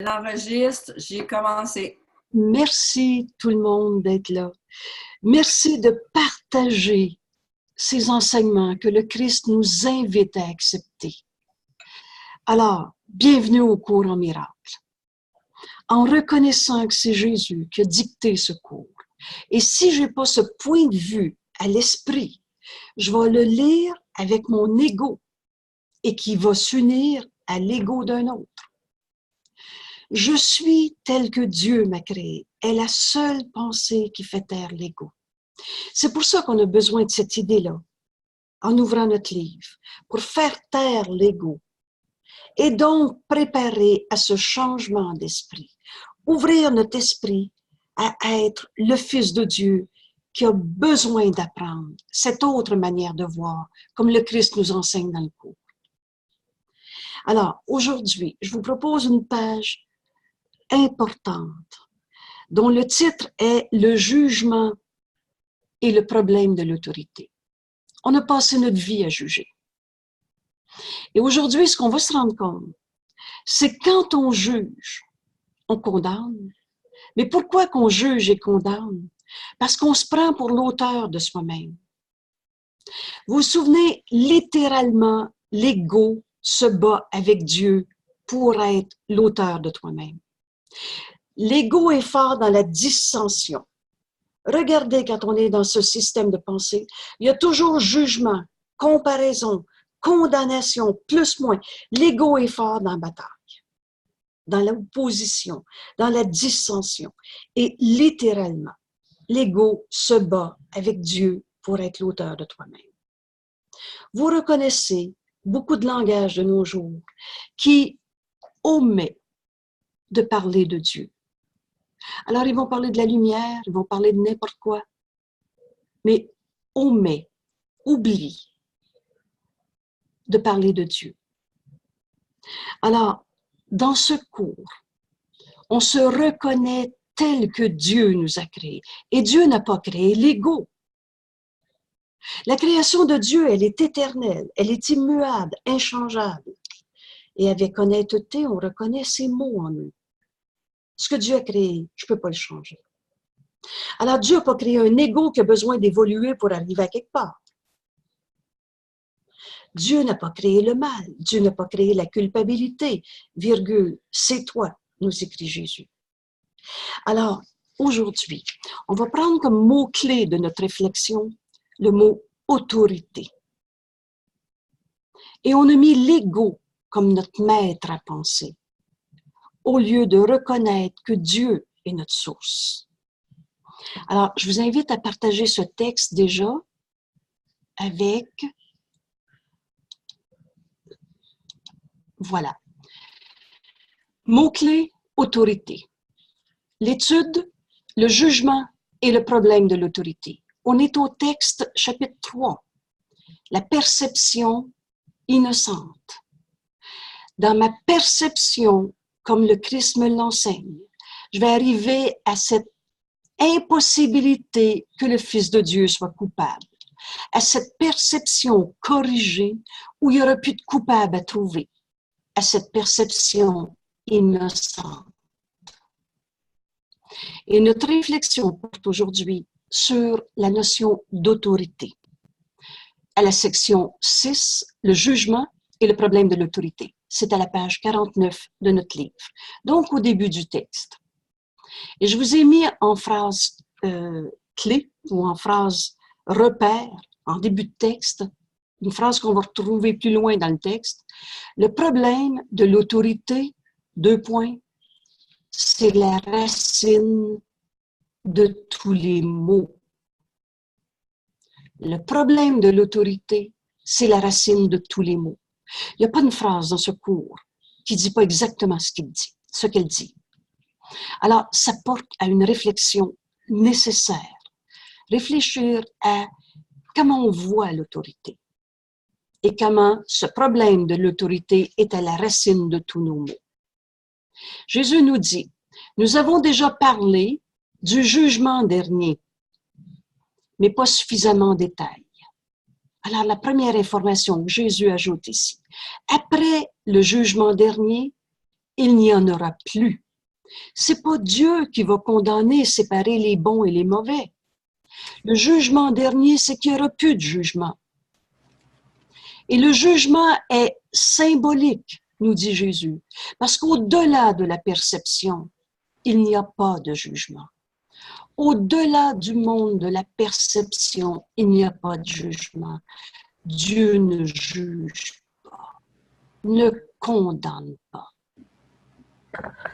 L'enregistre, j'ai commencé. Merci tout le monde d'être là. Merci de partager ces enseignements que le Christ nous invite à accepter. Alors, bienvenue au cours en miracle. En reconnaissant que c'est Jésus qui a dicté ce cours. Et si je n'ai pas ce point de vue à l'esprit, je vais le lire avec mon ego et qui va s'unir à l'ego d'un autre. Je suis tel que Dieu m'a créé est la seule pensée qui fait taire l'ego. C'est pour ça qu'on a besoin de cette idée-là, en ouvrant notre livre, pour faire taire l'ego et donc préparer à ce changement d'esprit, ouvrir notre esprit à être le Fils de Dieu qui a besoin d'apprendre cette autre manière de voir, comme le Christ nous enseigne dans le cours. Alors, aujourd'hui, je vous propose une page importante, dont le titre est « Le jugement et le problème de l'autorité ». On a passé notre vie à juger. Et aujourd'hui, ce qu'on va se rendre compte, c'est que quand on juge, on condamne. Mais pourquoi qu'on juge et condamne? Parce qu'on se prend pour l'auteur de soi-même. Vous vous souvenez, littéralement, l'ego se bat avec Dieu pour être l'auteur de toi-même. L'ego est fort dans la dissension. Regardez quand on est dans ce système de pensée, il y a toujours jugement, comparaison, condamnation, plus, moins. L'ego est fort dans la bataille, dans l'opposition, dans la dissension. Et littéralement, l'ego se bat avec Dieu pour être l'auteur de toi-même. Vous reconnaissez beaucoup de langage de nos jours qui omet de parler de Dieu. Alors, ils vont parler de la lumière, ils vont parler de n'importe quoi, mais oublie de parler de Dieu. Alors, dans ce cours, on se reconnaît tel que Dieu nous a créés. Et Dieu n'a pas créé l'ego. La création de Dieu, elle est éternelle, elle est immuable, inchangeable. Et avec honnêteté, on reconnaît ces mots en nous. Ce que Dieu a créé, je ne peux pas le changer. Alors, Dieu n'a pas créé un ego qui a besoin d'évoluer pour arriver à quelque part. Dieu n'a pas créé le mal. Dieu n'a pas créé la culpabilité. Virgule, c'est toi, nous écrit Jésus. Alors, aujourd'hui, on va prendre comme mot-clé de notre réflexion le mot autorité. Et on a mis l'ego comme notre maître à penser, au lieu de reconnaître que Dieu est notre source. Alors, je vous invite à partager ce texte déjà avec, voilà, mot-clé, autorité. L'étude, le jugement et le problème de l'autorité. On est au texte chapitre 3, la perception innocente. Dans ma perception, comme le Christ me l'enseigne, je vais arriver à cette impossibilité que le Fils de Dieu soit coupable, à cette perception corrigée où il n'y aura plus de coupable à trouver, à cette perception innocente. Et notre réflexion porte aujourd'hui sur la notion d'autorité. À la section 6, le jugement et le problème de l'autorité. C'est à la page 49 de notre livre, donc au début du texte. Et je vous ai mis en phrase clé ou en phrase repère, en début de texte, une phrase qu'on va retrouver plus loin dans le texte. Le problème de l'autorité, 2 points, c'est la racine de tous les maux. Le problème de l'autorité, c'est la racine de tous les maux. Il n'y a pas une phrase dans ce cours qui ne dit pas exactement ce qu'elle dit. Alors, ça porte à une réflexion nécessaire. Réfléchir à comment on voit l'autorité et comment ce problème de l'autorité est à la racine de tous nos maux. Jésus nous dit, nous avons déjà parlé du jugement dernier, mais pas suffisamment en détail. Alors, la première information que Jésus ajoute ici, après le jugement dernier, il n'y en aura plus. C'est pas Dieu qui va condamner, séparer les bons et les mauvais. Le jugement dernier, c'est qu'il n'y aura plus de jugement. Et le jugement est symbolique, nous dit Jésus, parce qu'au-delà de la perception, il n'y a pas de jugement. Au-delà du monde de la perception, il n'y a pas de jugement. Dieu ne juge pas, ne condamne pas.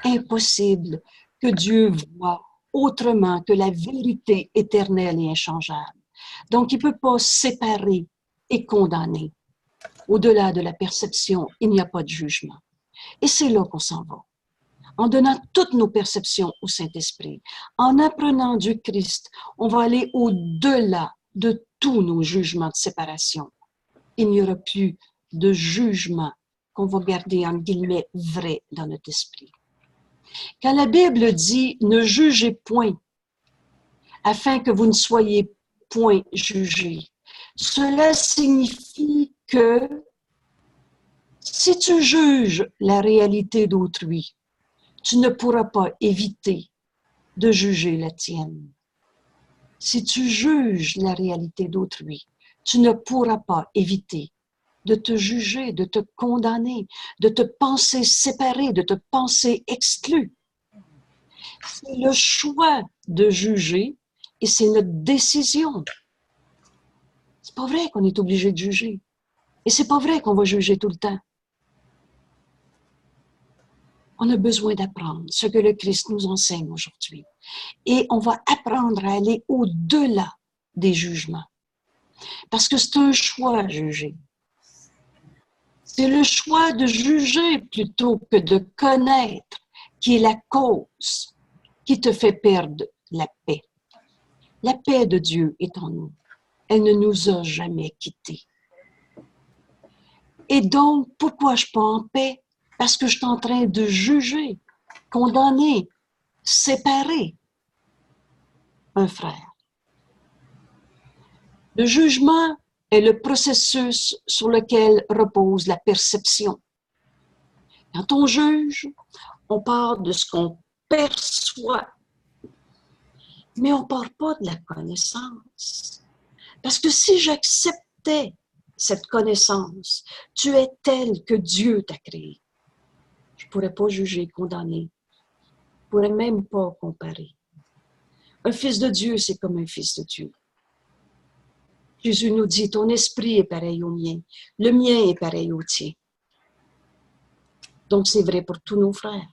Impossible que Dieu voie autrement que la vérité éternelle et inchangeable. Donc, il ne peut pas séparer et condamner. Au-delà de la perception, il n'y a pas de jugement. Et c'est là qu'on s'en va. En donnant toutes nos perceptions au Saint-Esprit, en apprenant du Christ, on va aller au-delà de tous nos jugements de séparation. Il n'y aura plus de jugement qu'on va garder en guillemets vrai dans notre esprit. Quand la Bible dit « ne jugez point » afin que vous ne soyez point jugés, cela signifie que si tu juges la réalité d'autrui, tu ne pourras pas éviter de juger la tienne. Si tu juges la réalité d'autrui, tu ne pourras pas éviter de te juger, de te condamner, de te penser séparé, de te penser exclu. C'est le choix de juger et c'est notre décision. C'est pas vrai qu'on est obligé de juger. Et c'est pas vrai qu'on va juger tout le temps. On a besoin d'apprendre ce que le Christ nous enseigne aujourd'hui. Et on va apprendre à aller au-delà des jugements. Parce que c'est un choix à juger. C'est le choix de juger plutôt que de connaître qui est la cause qui te fait perdre la paix. La paix de Dieu est en nous. Elle ne nous a jamais quittés. Et donc, pourquoi je ne suis pas en paix? Parce que je suis en train de juger, condamner, séparer un frère. Le jugement est le processus sur lequel repose la perception. Quand on juge, on part de ce qu'on perçoit, mais on ne part pas de la connaissance. Parce que si j'acceptais cette connaissance, tu es tel que Dieu t'a créé, je ne pourrais pas juger, condamner. Je ne pourrais même pas comparer. Un fils de Dieu, c'est comme un fils de Dieu. Jésus nous dit, ton esprit est pareil au mien, le mien est pareil au tien. Donc, c'est vrai pour tous nos frères.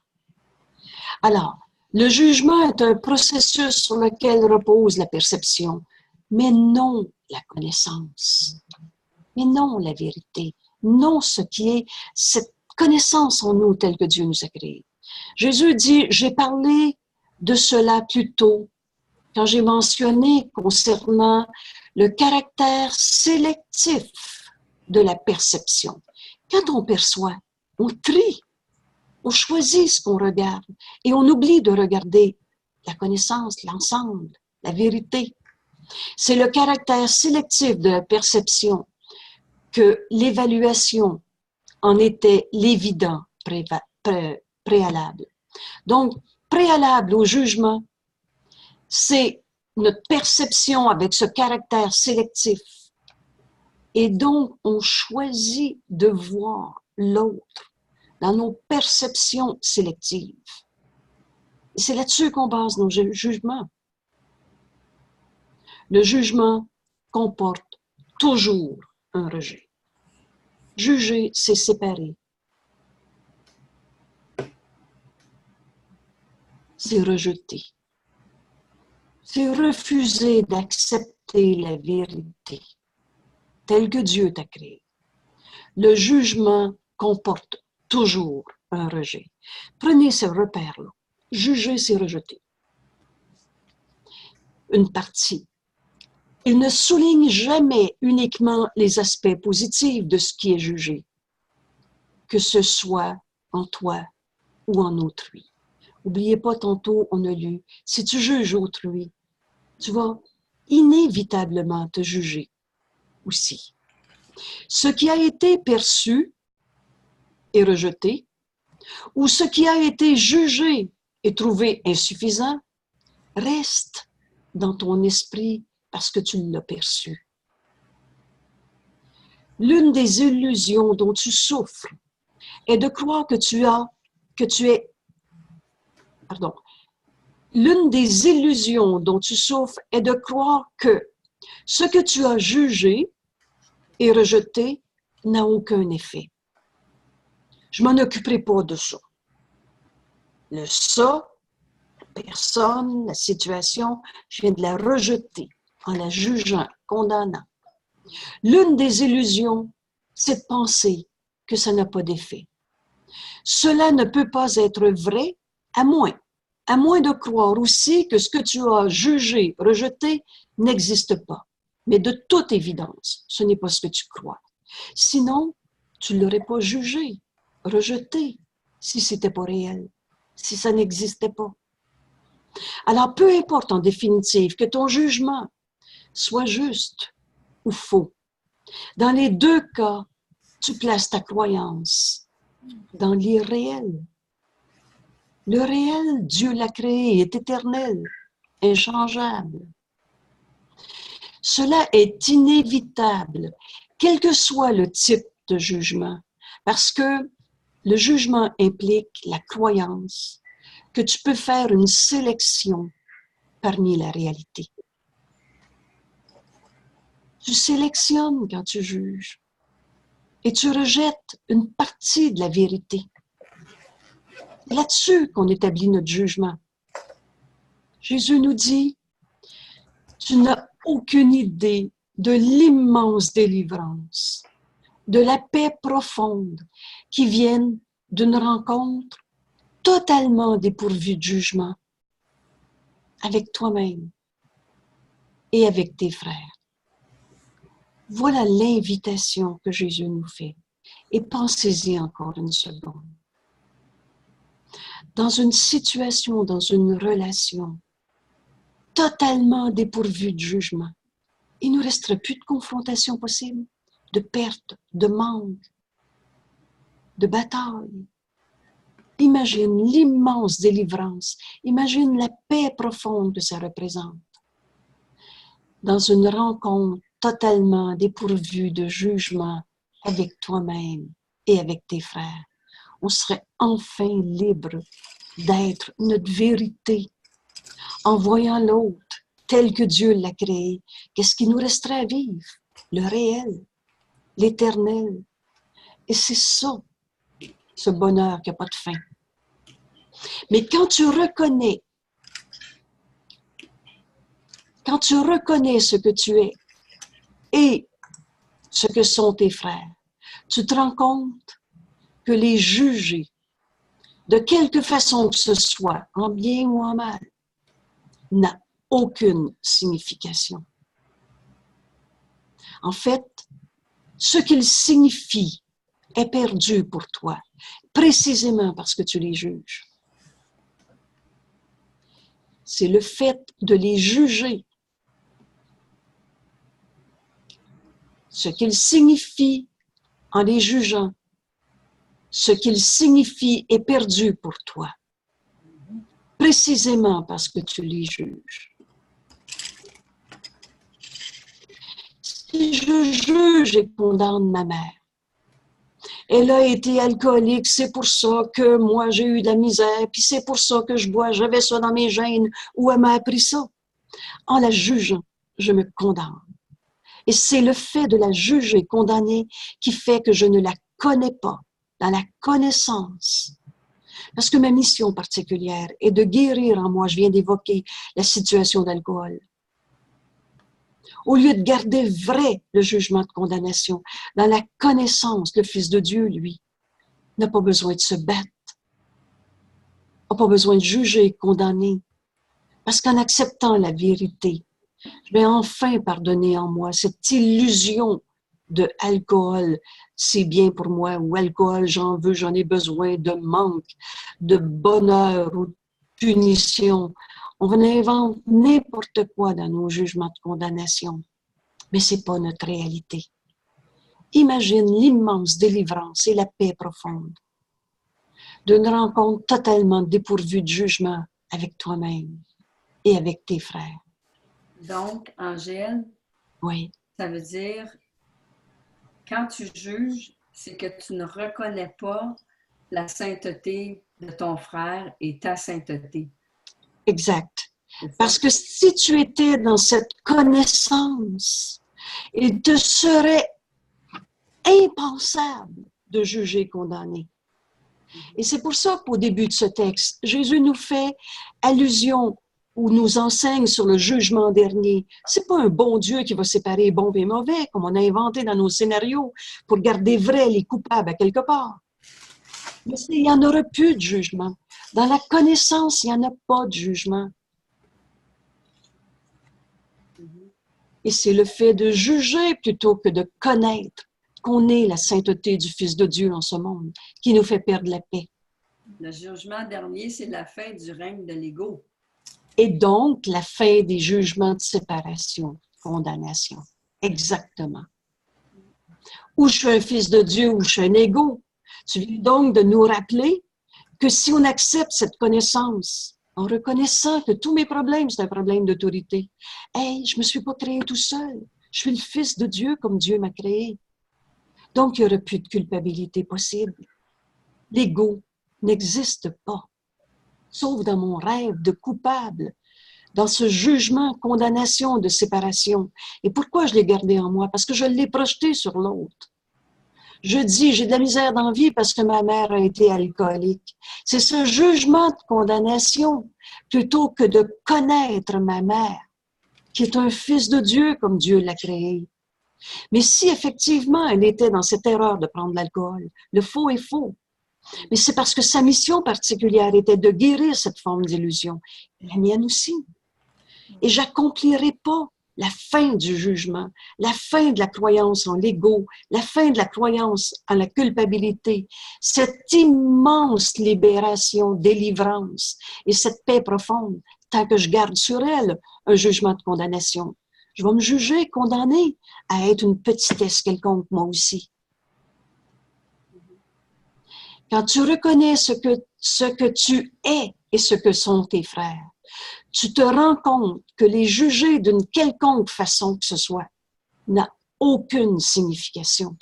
Alors, le jugement est un processus sur lequel repose la perception, mais non la connaissance, mais non la vérité, non ce qui est cette connaissance en nous telle que Dieu nous a créés. Jésus dit, j'ai parlé de cela plus tôt, quand j'ai mentionné concernant le caractère sélectif de la perception. Quand on perçoit, on trie, on choisit ce qu'on regarde et on oublie de regarder la connaissance, l'ensemble, la vérité. C'est le caractère sélectif de la perception que l'évaluation en était l'évident préalable. Donc, préalable au jugement, c'est notre perception avec ce caractère sélectif. Et donc, on choisit de voir l'autre dans nos perceptions sélectives. Et c'est là-dessus qu'on base nos jugements. Le jugement comporte toujours un rejet. Juger, c'est séparer. C'est rejeter. C'est refuser d'accepter la vérité telle que Dieu t'a créée. Le jugement comporte toujours un rejet. Prenez ce repère-là. Juger, c'est rejeter. Une partie. Il ne souligne jamais uniquement les aspects positifs de ce qui est jugé, que ce soit en toi ou en autrui. N'oubliez pas, tantôt, on a lu, si tu juges autrui, tu vas inévitablement te juger aussi. Ce qui a été perçu et rejeté où ce qui a été jugé et trouvé insuffisant reste dans ton esprit parce que tu l'as perçu. L'une des illusions dont tu souffres est de croire l'une des illusions dont tu souffres est de croire que ce que tu as jugé et rejeté n'a aucun effet. Je m'en occuperai pas de ça. Le ça, la personne, la situation, je viens de la rejeter en la jugeant, condamnant. L'une des illusions, c'est de penser que ça n'a pas d'effet. Cela ne peut pas être vrai, à moins de croire aussi que ce que tu as jugé, rejeté, n'existe pas. Mais de toute évidence, ce n'est pas ce que tu crois. Sinon, tu ne l'aurais pas jugé, rejeté, si ce n'était pas réel, si ça n'existait pas. Alors, peu importe en définitive que ton jugement soit juste ou faux, dans les deux cas, tu places ta croyance dans l'irréel. Le réel, Dieu l'a créé, est éternel, inchangeable. Cela est inévitable, quel que soit le type de jugement, parce que le jugement implique la croyance que tu peux faire une sélection parmi la réalité. Tu sélectionnes quand tu juges et tu rejettes une partie de la vérité. C'est là-dessus qu'on établit notre jugement. Jésus nous dit, tu n'as aucune idée de l'immense délivrance, de la paix profonde qui viennent d'une rencontre totalement dépourvue de jugement avec toi-même et avec tes frères. Voilà l'invitation que Jésus nous fait. Et pensez-y encore une seconde. Dans une situation, dans une relation totalement dépourvue de jugement, il ne nous resterait plus de confrontation possible, de perte, de manque, de bataille. Imagine l'immense délivrance, imagine la paix profonde que ça représente. Dans une rencontre totalement dépourvue de jugement avec toi-même et avec tes frères, on serait enfin libre d'être notre vérité en voyant l'autre tel que Dieu l'a créé. Qu'est-ce qui nous resterait à vivre? Le réel, l'éternel. Et c'est ça, ce bonheur qui n'a pas de fin. Mais quand tu reconnais ce que tu es et ce que sont tes frères, tu te rends compte que les juger, de quelque façon que ce soit, en bien ou en mal, n'a aucune signification. En fait, ce qu'il signifie est perdu pour toi, précisément parce que tu les juges. C'est le fait de les juger. Ce qu'il signifie en les jugeant, ce qu'il signifie est perdu pour toi, précisément parce que tu les juges. Si je juge et condamne ma mère, elle a été alcoolique, c'est pour ça que moi j'ai eu de la misère, puis c'est pour ça que je bois, j'avais ça dans mes gènes, ou elle m'a appris ça. En la jugeant, je me condamne. Et c'est le fait de la juger, condamner, qui fait que je ne la connais pas, dans la connaissance. Parce que ma mission particulière est de guérir en moi, je viens d'évoquer la situation d'alcool. Au lieu de garder vrai le jugement de condamnation, dans la connaissance, le Fils de Dieu, lui, n'a pas besoin de se battre, n'a pas besoin de juger et condamner. Parce qu'en acceptant la vérité, je vais enfin pardonner en moi cette illusion de alcool, c'est bien pour moi, ou alcool, j'en veux, j'en ai besoin, de manque, de bonheur ou de punition. On invente n'importe quoi dans nos jugements de condamnation, mais ce n'est pas notre réalité. Imagine l'immense délivrance et la paix profonde. d'une rencontre totalement dépourvue de jugement avec toi-même et avec tes frères. Donc, Angèle, Oui, ça veut dire, quand tu juges, c'est que tu ne reconnais pas la sainteté de ton frère et ta sainteté. exact. C'est ça? Parce que si tu étais dans cette connaissance, il te serait impensable de juger et condamner. Et c'est pour ça qu'au début de ce texte, Jésus nous fait allusion ou nous enseigne sur le jugement dernier. C'est pas un bon Dieu qui va séparer bon et mauvais, comme on a inventé dans nos scénarios, pour garder vrais les coupables à quelque part. Mais il n'y en aura plus de jugement. Dans la connaissance, il n'y en a pas de jugement. Et c'est le fait de juger plutôt que de connaître qu'on est la sainteté du Fils de Dieu en ce monde qui nous fait perdre la paix. Le jugement dernier, c'est la fin du règne de l'ego. Et donc, la fin des jugements de séparation, condamnation. Exactement. Ou je suis un fils de Dieu ou je suis un égo. Tu viens donc de nous rappeler que si on accepte cette connaissance, en reconnaissant que tous mes problèmes, c'est un problème d'autorité. Hey, je ne me suis pas créé tout seul. Je suis le fils de Dieu comme Dieu m'a créé. Donc, il n'y aura plus de culpabilité possible. L'ego n'existe pas. Sauf dans mon rêve de coupable, dans ce jugement, condamnation de séparation. Et pourquoi je l'ai gardé en moi? Parce que je l'ai projeté sur l'autre. Je dis, j'ai de la misère dans la vie parce que ma mère a été alcoolique. C'est ce jugement de condamnation plutôt que de connaître ma mère, qui est un fils de Dieu comme Dieu l'a créé. Mais si effectivement elle était dans cette erreur de prendre l'alcool, le faux est faux. Mais c'est parce que sa mission particulière était de guérir cette forme d'illusion. La mienne aussi. Et j'accomplirai pas la fin du jugement, la fin de la croyance en l'ego, la fin de la croyance en la culpabilité, cette immense libération, délivrance et cette paix profonde, tant que je garde sur elle un jugement de condamnation. Je vais me juger, condamner à être une petitesse quelconque, moi aussi. Quand tu reconnais ce que tu es et ce que sont tes frères, tu te rends compte que les juger d'une quelconque façon que ce soit n'a aucune signification.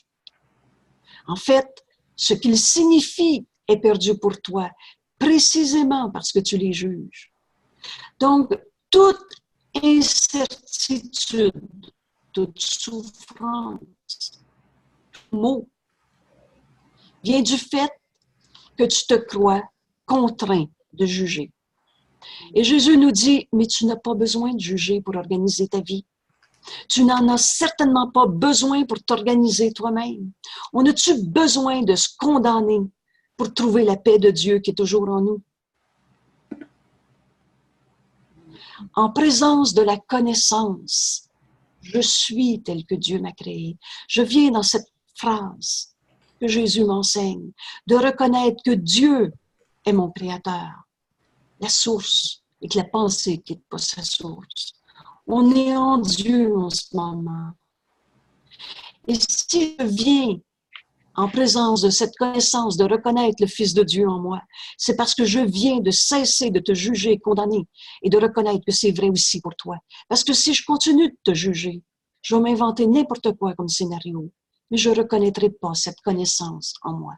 En fait, ce qu'ils signifient est perdu pour toi, précisément parce que tu les juges. Donc, toute incertitude, toute souffrance, mot, vient du fait que tu te crois contraint de juger. Et Jésus nous dit, mais tu n'as pas besoin de juger pour organiser ta vie. Tu n'en as certainement pas besoin pour t'organiser toi-même. On a-tu besoin de se condamner pour trouver la paix de Dieu qui est toujours en nous? En présence de la connaissance, je suis tel que Dieu m'a créé. Je viens dans cette phrase que Jésus m'enseigne, de reconnaître que Dieu est mon Créateur, la source, et que la pensée n'est pas sa source. On est en Dieu en ce moment. Et si je viens en présence de cette connaissance, de reconnaître le Fils de Dieu en moi, c'est parce que je viens de cesser de te juger et condamner et de reconnaître que c'est vrai aussi pour toi. Parce que si je continue de te juger, je vais m'inventer n'importe quoi comme scénario, mais je ne reconnaîtrai pas cette connaissance en moi.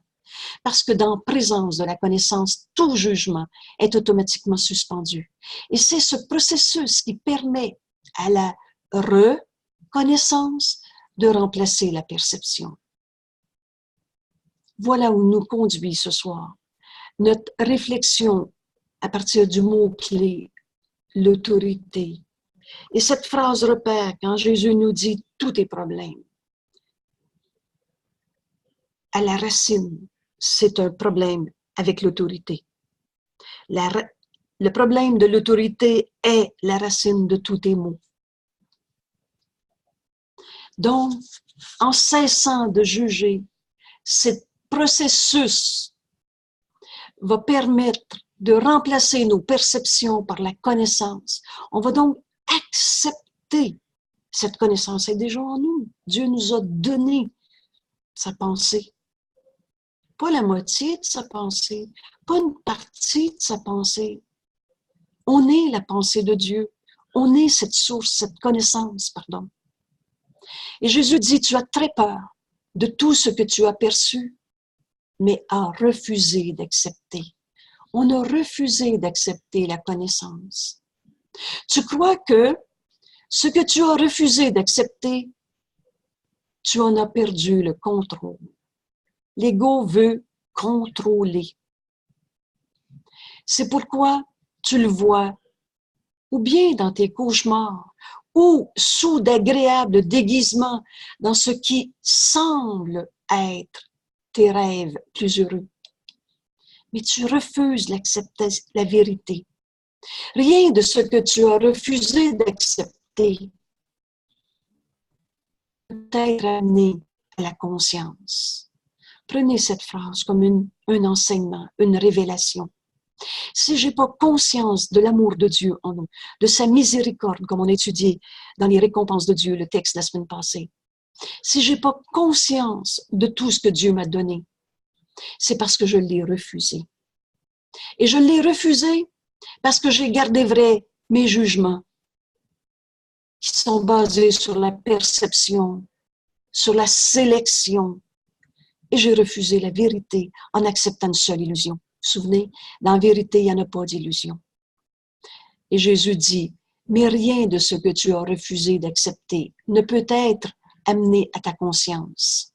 Parce que dans la présence de la connaissance, tout jugement est automatiquement suspendu. Et c'est ce processus qui permet à la reconnaissance de remplacer la perception. Voilà où nous conduit ce soir notre réflexion à partir du mot-clé, l'autorité. Et cette phrase repère quand Jésus nous dit « tous tes problèmes ». À la racine, c'est un problème avec l'autorité. Le problème de l'autorité est la racine de tous tes maux. Donc, en cessant de juger, ce processus va permettre de remplacer nos perceptions par la connaissance. On va donc accepter cette connaissance. Elle est déjà en nous. Dieu nous a donné sa pensée pas la moitié de sa pensée, pas une partie de sa pensée. On est la pensée de Dieu. On est cette source, cette connaissance, pardon. Et Jésus dit, tu as très peur de tout ce que tu as perçu, mais as refusé d'accepter. On a refusé d'accepter la connaissance. Tu crois que ce que tu as refusé d'accepter, tu en as perdu le contrôle. L'ego veut contrôler. C'est pourquoi tu le vois, ou bien dans tes cauchemars, ou sous d'agréables déguisements dans ce qui semble être tes rêves plus heureux. Mais tu refuses d'accepter la vérité. Rien de ce que tu as refusé d'accepter peut être amené à la conscience. Prenez cette phrase comme un enseignement, une révélation. Si j'ai pas conscience de l'amour de Dieu en nous, de sa miséricorde, comme on a étudié dans les récompenses de Dieu, le texte de la semaine passée, si j'ai pas conscience de tout ce que Dieu m'a donné, c'est parce que je l'ai refusé. Et je l'ai refusé parce que j'ai gardé vrai mes jugements qui sont basés sur la perception, sur la sélection. Et j'ai refusé la vérité en acceptant une seule illusion. Vous vous souvenez, dans la vérité, il n'y en a pas d'illusion. Et Jésus dit, mais rien de ce que tu as refusé d'accepter ne peut être amené à ta conscience.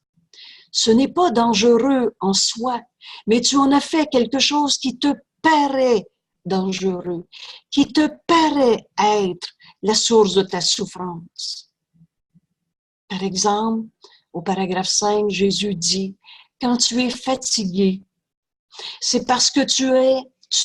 Ce n'est pas dangereux en soi, mais tu en as fait quelque chose qui te paraît dangereux, qui te paraît être la source de ta souffrance. Par exemple, au paragraphe 5, Jésus dit, quand tu es fatigué, c'est parce que tu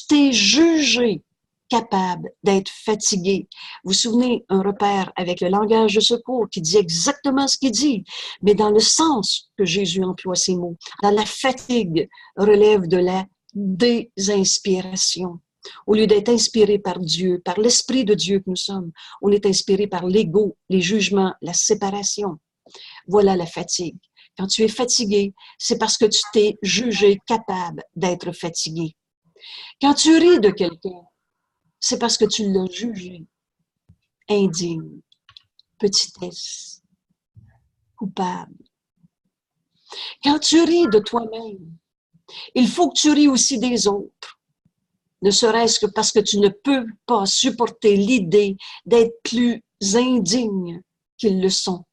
t'es jugé capable d'être fatigué. Vous vous souvenez, un repère avec le langage de secours qui dit exactement ce qu'il dit, mais dans le sens que Jésus emploie ces mots. Dans la fatigue relève de la désinspiration. Au lieu d'être inspiré par Dieu, par l'Esprit de Dieu que nous sommes, on est inspiré par l'ego, les jugements, la séparation. Voilà la fatigue. Quand tu es fatigué, c'est parce que tu t'es jugé capable d'être fatigué. Quand tu ris de quelqu'un, c'est parce que tu l'as jugé indigne, petitesse, coupable. Quand tu ris de toi-même, il faut que tu ris aussi des autres, ne serait-ce que parce que tu ne peux pas supporter l'idée d'être plus indigne qu'ils le sont.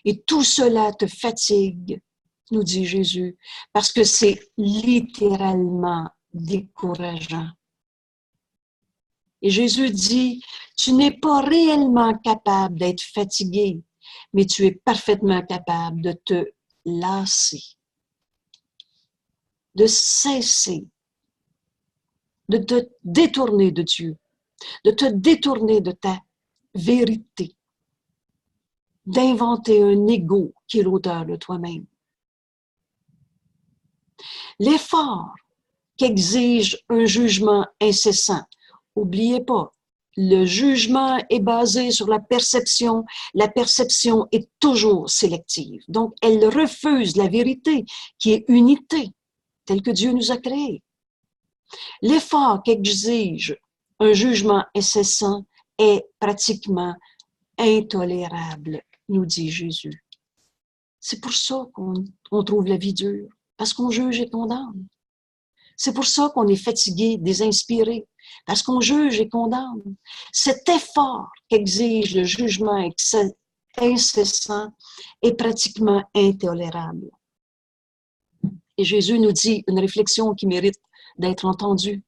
Et tout cela te fatigue, nous dit Jésus, parce que c'est littéralement décourageant. Et Jésus dit, tu n'es pas réellement capable d'être fatigué, mais tu es parfaitement capable de te lasser, de cesser, de te détourner de Dieu, de te détourner de ta vérité, d'inventer un ego qui est l'auteur de toi-même. L'effort qu'exige un jugement incessant, n'oubliez pas, le jugement est basé sur la perception. La perception est toujours sélective. Donc, elle refuse la vérité qui est unité, telle que Dieu nous a créés. L'effort qu'exige un jugement incessant est pratiquement intolérable, nous dit Jésus. C'est pour ça qu'on trouve la vie dure, parce qu'on juge et condamne. C'est pour ça qu'on est fatigué, désinspiré, parce qu'on juge et condamne. Cet effort qu'exige le jugement incessant est pratiquement intolérable. Et Jésus nous dit une réflexion qui mérite d'être entendue.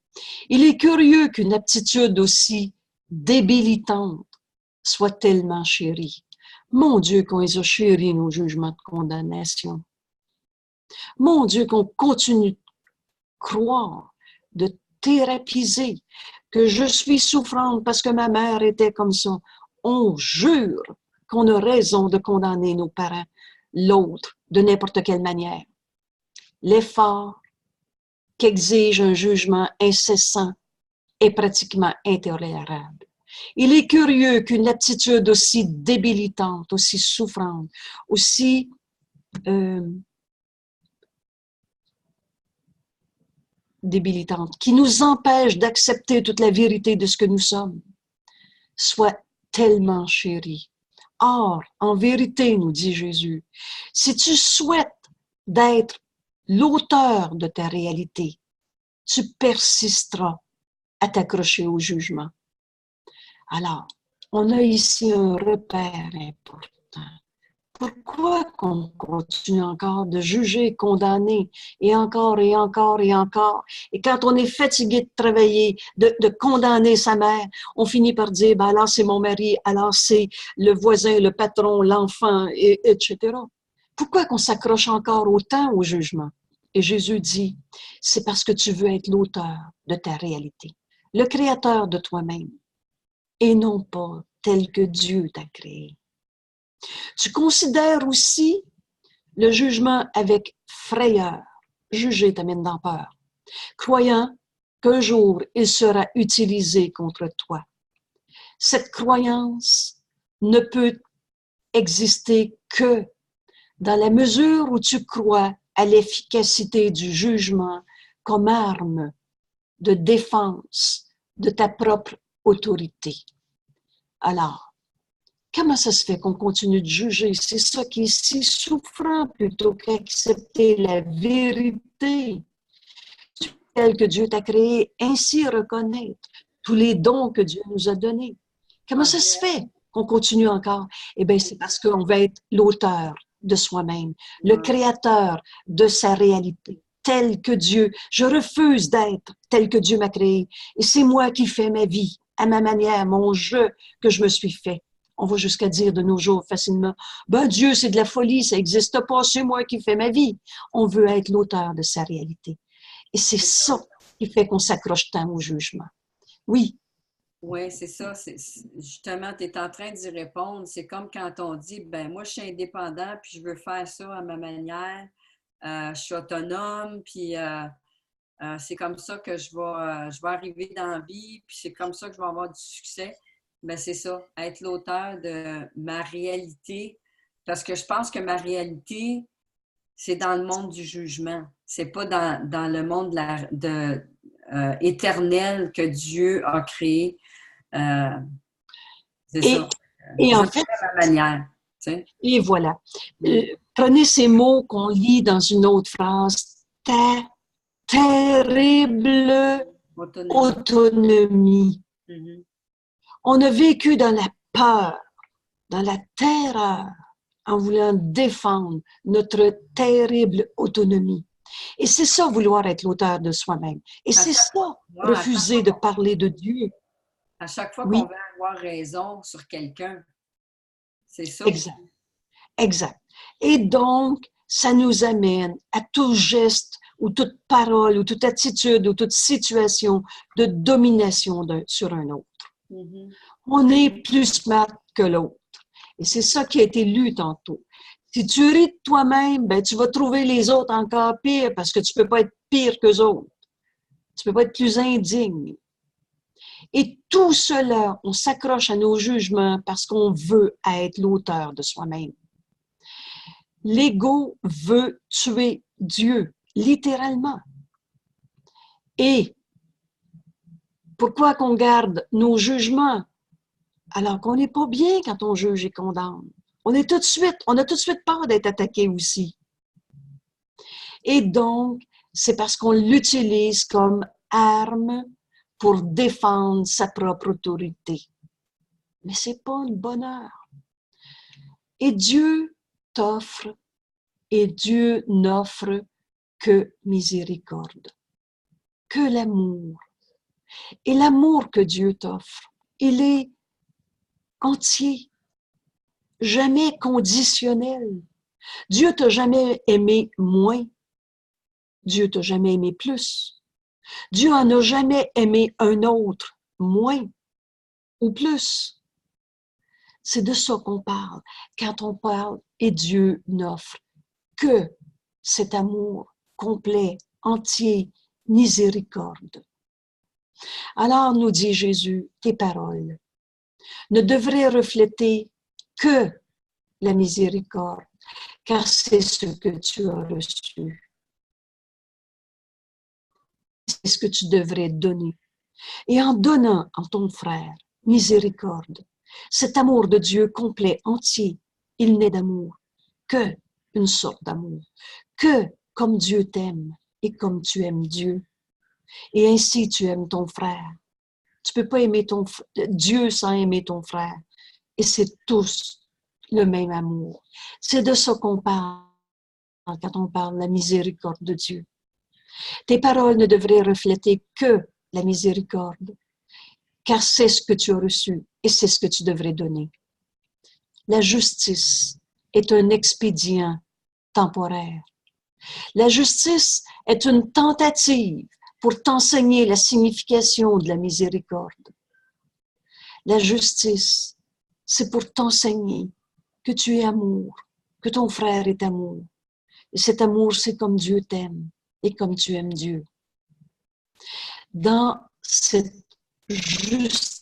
Il est curieux qu'une aptitude aussi débilitante soit tellement chérie. Mon Dieu, qu'on les a chéris, nos jugements de condamnation. Mon Dieu, qu'on continue de croire, de thérapiser, que je suis souffrante parce que ma mère était comme ça. On jure qu'on a raison de condamner nos parents, l'autre, de n'importe quelle manière. L'effort qu'exige un jugement incessant est pratiquement intolérable. Il est curieux qu'une aptitude aussi débilitante, aussi souffrante, aussi débilitante, qui nous empêche d'accepter toute la vérité de ce que nous sommes, soit tellement chérie. Or, en vérité, nous dit Jésus, si tu souhaites d'être l'auteur de ta réalité, tu persisteras à t'accrocher au jugement. Alors, on a ici un repère important. Pourquoi qu'on continue encore de juger, condamner, et encore, et encore, et encore? Et quand on est fatigué de travailler, de condamner sa mère, on finit par dire, ben alors c'est mon mari, alors c'est le voisin, le patron, l'enfant, etc. Pourquoi qu'on s'accroche encore autant au jugement? Et Jésus dit, c'est parce que tu veux être l'auteur de ta réalité, le créateur de toi-même, et non pas tel que Dieu t'a créé. Tu considères aussi le jugement avec frayeur. Juger t'amène dans peur, croyant qu'un jour il sera utilisé contre toi. Cette croyance ne peut exister que dans la mesure où tu crois à l'efficacité du jugement comme arme de défense de ta propre autorité. Alors, comment ça se fait qu'on continue de juger? C'est ça qui est si souffrant plutôt qu'accepter la vérité telle que Dieu t'a créée, ainsi reconnaître tous les dons que Dieu nous a donnés. Comment ça se fait qu'on continue encore? Eh bien, c'est parce qu'on va être l'auteur de soi-même, le créateur de sa réalité, tel que Dieu. Je refuse d'être tel que Dieu m'a créé. Et c'est moi qui fais ma vie, à ma manière, mon jeu que je me suis fait. On va jusqu'à dire de nos jours facilement, ben Dieu, c'est de la folie, ça n'existe pas, c'est moi qui fais ma vie. On veut être l'auteur de sa réalité. Et c'est ça qui fait qu'on s'accroche tant au jugement. Oui. Oui, c'est ça. Justement, tu es en train d'y répondre. C'est comme quand on dit, ben moi, je suis indépendant, puis je veux faire ça à ma manière. Je suis autonome, puis c'est comme ça que je vais arriver dans la vie, puis c'est comme ça que je vais avoir du succès. Ben c'est ça, être l'auteur de ma réalité. Parce que je pense que ma réalité, c'est dans le monde du jugement. C'est pas dans le monde éternel que Dieu a créé. C'est ça. Et Je en fais fait, à ma manière. Tu sais. et voilà. Prenez ces mots qu'on lit dans une autre phrase. Ta terrible autonomie. Mm-hmm. On a vécu dans la peur, dans la terreur, en voulant défendre notre terrible autonomie. Et c'est ça, vouloir être l'auteur de soi-même. Et c'est ça, refuser de parler de Dieu. À chaque fois Oui. qu'on veut avoir raison sur quelqu'un, c'est ça. Exact. Exact. Et donc, ça nous amène à tout geste ou toute parole ou toute attitude ou toute situation de domination sur un autre. Mm-hmm. On est plus smart que l'autre. Et c'est ça qui a été lu tantôt. Si tu ris de toi-même, ben, tu vas trouver les autres encore pires parce que tu ne peux pas être pire qu'eux autres. Tu ne peux pas être plus indigne. Et tout cela, on s'accroche à nos jugements parce qu'on veut être l'auteur de soi-même. L'ego veut tuer Dieu, littéralement. Et pourquoi qu'on garde nos jugements alors qu'on n'est pas bien quand on juge et condamne? On a tout de suite peur d'être attaqué aussi. Et donc, c'est parce qu'on l'utilise comme arme pour défendre sa propre autorité. Mais c'est pas le bonheur. Et Dieu t'offre, et Dieu n'offre que miséricorde, que l'amour. Et l'amour que Dieu t'offre, il est entier, jamais conditionnel. Dieu t'a jamais aimé moins. Dieu t'a jamais aimé plus. Dieu en a jamais aimé un autre moins ou plus. C'est de ça qu'on parle quand on parle et Dieu n'offre que cet amour complet, entier, miséricorde. Alors, nous dit Jésus, tes paroles ne devraient refléter que la miséricorde, car c'est ce que tu as reçu. c'est ce que tu devrais donner. Et en donnant à ton frère miséricorde, cet amour de Dieu complet, entier, il n'est d'amour que une sorte d'amour, que comme Dieu t'aime et comme tu aimes Dieu. Et ainsi tu aimes ton frère. Tu peux pas aimer Dieu sans aimer ton frère. Et c'est tous le même amour. C'est de ça qu'on parle quand on parle de la miséricorde de Dieu. Tes paroles ne devraient refléter que la miséricorde, car c'est ce que tu as reçu et c'est ce que tu devrais donner. La justice est un expédient temporaire. La justice est une tentative pour t'enseigner la signification de la miséricorde. La justice, c'est pour t'enseigner que tu es amour, que ton frère est amour. Et cet amour, c'est comme Dieu t'aime et comme tu aimes Dieu. Dans cette justice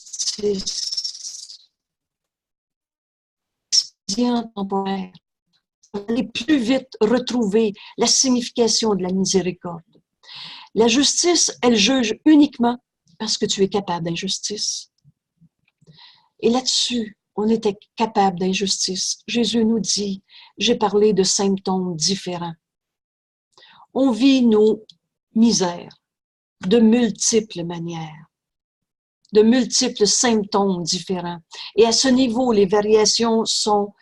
temporaire, aller plus vite retrouver la signification de la miséricorde. La justice, elle juge uniquement parce que tu es capable d'injustice. Et là-dessus, on était capable d'injustice. Jésus nous dit, j'ai parlé de symptômes différents. On vit nos misères de multiples manières, de multiples symptômes différents. Et à ce niveau, les variations sont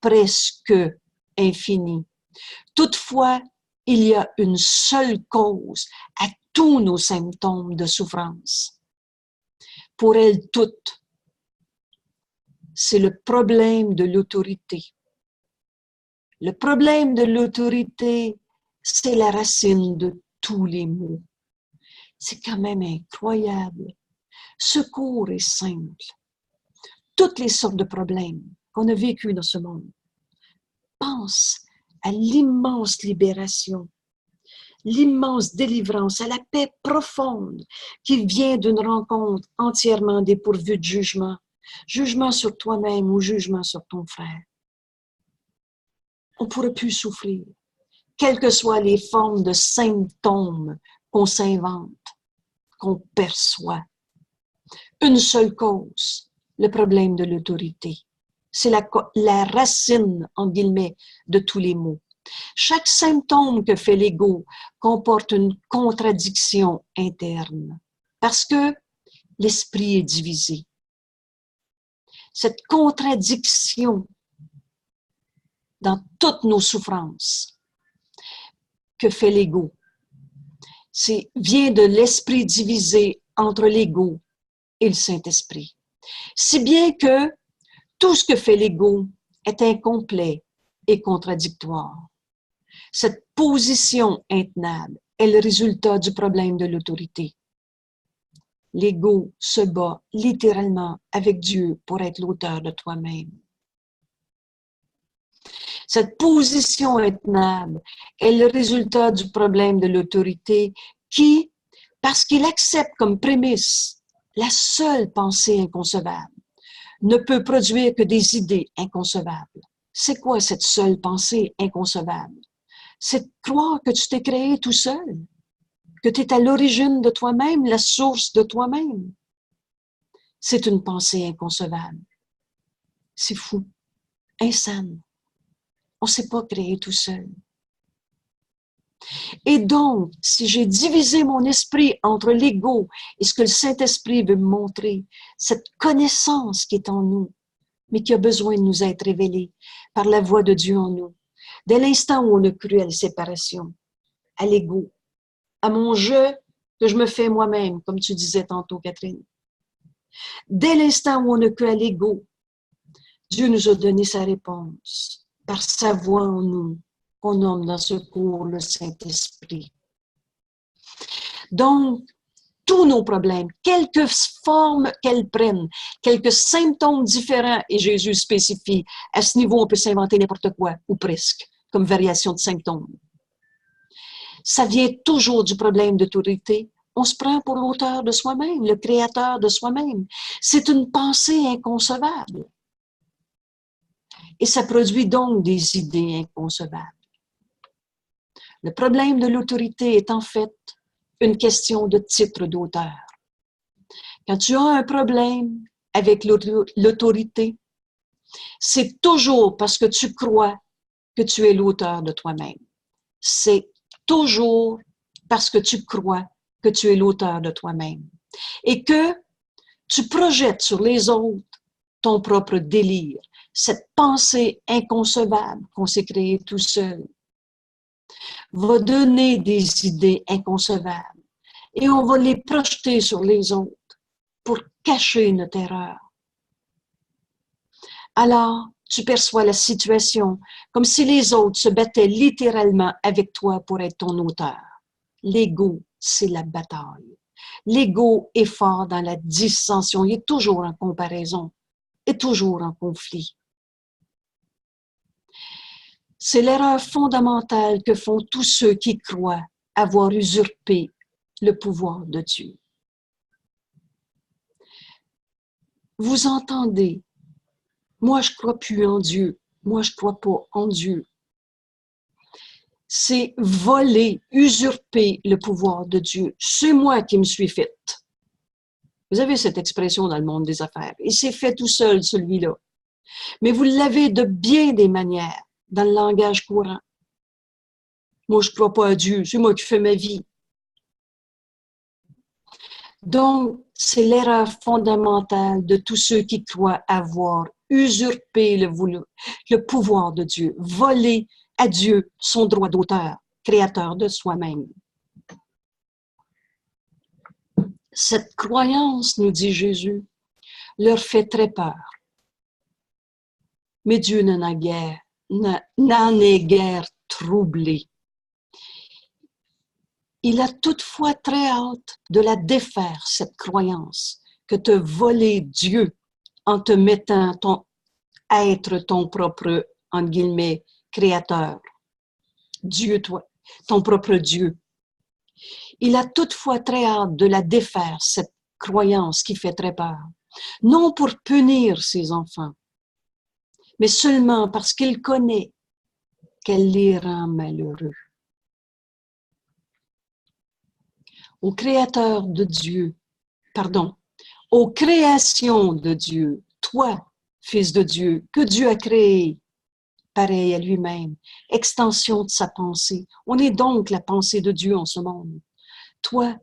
presque infinies. Toutefois, il y a une seule cause à tous nos symptômes de souffrance. Pour elles toutes, c'est le problème de l'autorité. Le problème de l'autorité, c'est la racine de tous les maux. C'est quand même incroyable. Ce cours est simple. Toutes les sortes de problèmes qu'on a vécus dans ce monde. Pense à l'immense libération, l'immense délivrance, à la paix profonde qui vient d'une rencontre entièrement dépourvue de jugement. Jugement sur toi-même ou jugement sur ton frère. On ne pourrait plus souffrir, quelles que soient les formes de symptômes qu'on s'invente, qu'on perçoit. Une seule cause, le problème de l'autorité. C'est la racine, en guillemets, de tous les maux. Chaque symptôme que fait l'ego comporte une contradiction interne parce que l'esprit est divisé. Cette contradiction dans toutes nos souffrances que fait l'ego, vient de l'esprit divisé entre l'ego et le Saint-Esprit. Si bien que tout ce que fait l'ego est incomplet et contradictoire. Cette position intenable est le résultat du problème de l'autorité. L'ego se bat littéralement avec Dieu pour être l'auteur de toi-même. Cette position intenable est le résultat du problème de l'autorité qui, parce qu'il accepte comme prémisse la seule pensée inconcevable, ne peut produire que des idées inconcevables. C'est quoi cette seule pensée inconcevable? C'est de croire que tu t'es créé tout seul, que tu es à l'origine de toi-même, la source de toi-même. C'est une pensée inconcevable. C'est fou, insane. On ne s'est pas créé tout seul. Et donc, si j'ai divisé mon esprit entre l'ego et ce que le Saint-Esprit veut me montrer, cette connaissance qui est en nous, mais qui a besoin de nous être révélée par la voix de Dieu en nous, dès l'instant où on a cru à la séparation, à l'ego, à mon jeu que je me fais moi-même, comme tu disais tantôt, Catherine. Dès l'instant où on a cru à l'ego, Dieu nous a donné sa réponse par sa voix en nous, qu'on nomme dans ce cours le Saint-Esprit. Donc, tous nos problèmes, quelque forme qu'elles prennent, quelques symptômes différents, et Jésus spécifie, à ce niveau, on peut s'inventer n'importe quoi, ou presque, comme variation de symptômes. Ça vient toujours du problème d'autorité. On se prend pour l'auteur de soi-même, le créateur de soi-même. C'est une pensée inconcevable. Et ça produit donc des idées inconcevables. Le problème de l'autorité est en fait une question de titre d'auteur. Quand tu as un problème avec l'autorité, c'est toujours parce que tu crois que tu es l'auteur de toi-même. C'est toujours parce que tu crois que tu es l'auteur de toi-même. Et que tu projettes sur les autres ton propre délire, cette pensée inconcevable qu'on s'est créée tout seul, va donner des idées inconcevables et on va les projeter sur les autres pour cacher notre erreur. Alors, tu perçois la situation comme si les autres se battaient littéralement avec toi pour être ton auteur. L'ego, c'est la bataille. L'ego est fort dans la dissension, il est toujours en comparaison, est toujours en conflit. C'est l'erreur fondamentale que font tous ceux qui croient avoir usurpé le pouvoir de Dieu. Vous entendez, moi je crois plus en Dieu, moi je crois pas en Dieu. C'est voler, usurper le pouvoir de Dieu. C'est moi qui me suis faite. Vous avez cette expression dans le monde des affaires. Il s'est fait tout seul, celui-là. Mais vous l'avez de bien des manières dans le langage courant. Moi, je ne crois pas à Dieu, c'est moi qui fais ma vie. Donc, c'est l'erreur fondamentale de tous ceux qui croient avoir usurpé le pouvoir de Dieu, volé à Dieu son droit d'auteur, créateur de soi-même. Cette croyance, nous dit Jésus, leur fait très peur. Mais Dieu n'en est guère troublé. Il a toutefois très hâte de la défaire, cette croyance, que te voler Dieu en te mettant à être ton propre, entre guillemets, créateur. Dieu, toi, ton propre Dieu. Il a toutefois très hâte de la défaire, cette croyance qui fait très peur. Non pour punir ses enfants, mais seulement parce qu'il connaît qu'elle les rend malheureux. Au Créateur de Dieu, aux créations de Dieu, toi, Fils de Dieu, que Dieu a créé, pareil à lui-même, extension de sa pensée. On est donc la pensée de Dieu en ce monde. Toi,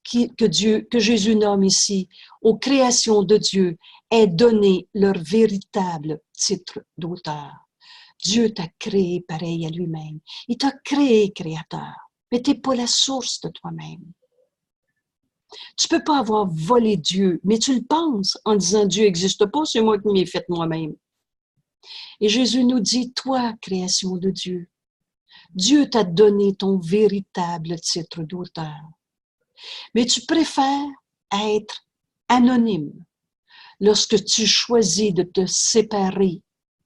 que Jésus nomme ici, aux créations de Dieu, est donné leur véritable titre d'auteur. Dieu t'a créé pareil à lui-même. Il t'a créé créateur, mais tu n'es pas la source de toi-même. Tu ne peux pas avoir volé Dieu, mais tu le penses en disant Dieu n'existe pas, c'est moi qui m'ai fait moi-même. Et Jésus nous dit, toi, création de Dieu, Dieu t'a donné ton véritable titre d'auteur. Mais tu préfères être anonyme lorsque tu choisis de te séparer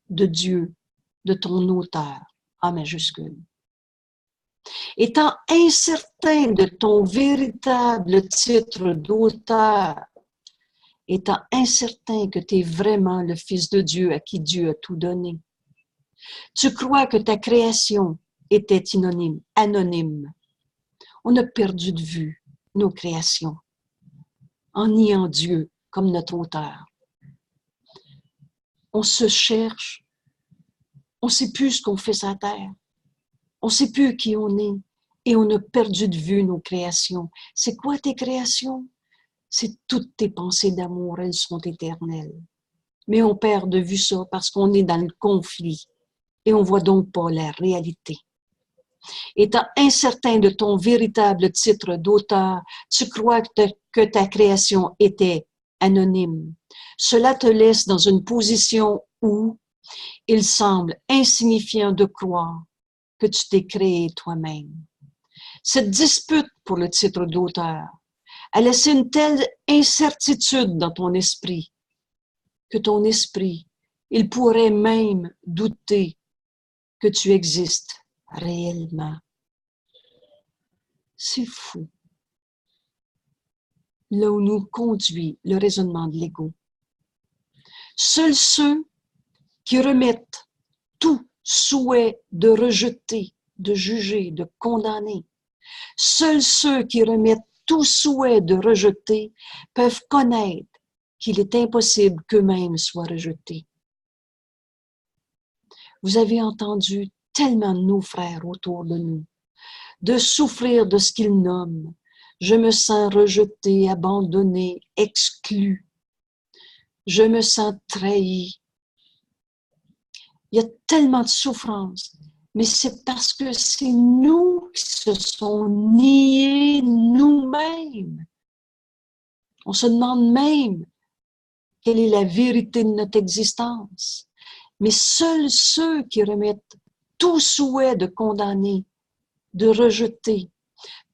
de Dieu, de ton auteur, en majuscule. Étant incertain de ton véritable titre d'auteur, étant incertain que tu es vraiment le Fils de Dieu à qui Dieu a tout donné, tu crois que ta création était anonyme. On a perdu de vue nos créations en niant Dieu comme notre auteur. On se cherche, on ne sait plus ce qu'on fait sur la terre, on ne sait plus qui on est et on a perdu de vue nos créations. C'est quoi tes créations? C'est toutes tes pensées d'amour, elles sont éternelles. Mais on perd de vue ça parce qu'on est dans le conflit et on ne voit donc pas la réalité. Étant incertain de ton véritable titre d'auteur, tu crois que ta création était anonyme. Cela te laisse dans une position où il semble insignifiant de croire que tu t'es créé toi-même. Cette dispute pour le titre d'auteur a laissé une telle incertitude dans ton esprit que ton esprit, il pourrait même douter que tu existes réellement. C'est fou. Là où nous conduit le raisonnement de l'ego. Seuls ceux qui remettent tout souhait de rejeter, de juger, de condamner, Seuls ceux qui remettent tout souhait de rejeter peuvent connaître qu'il est impossible qu'eux-mêmes soient rejetés. Vous avez entendu tellement de nos frères autour de nous, de souffrir de ce qu'ils nomment. Je me sens rejeté, abandonné, exclu. Je me sens trahi. Il y a tellement de souffrance, mais c'est parce que c'est nous qui se sont niés nous-mêmes. On se demande même quelle est la vérité de notre existence. Mais seuls ceux qui remettent tout souhait de condamner, de rejeter,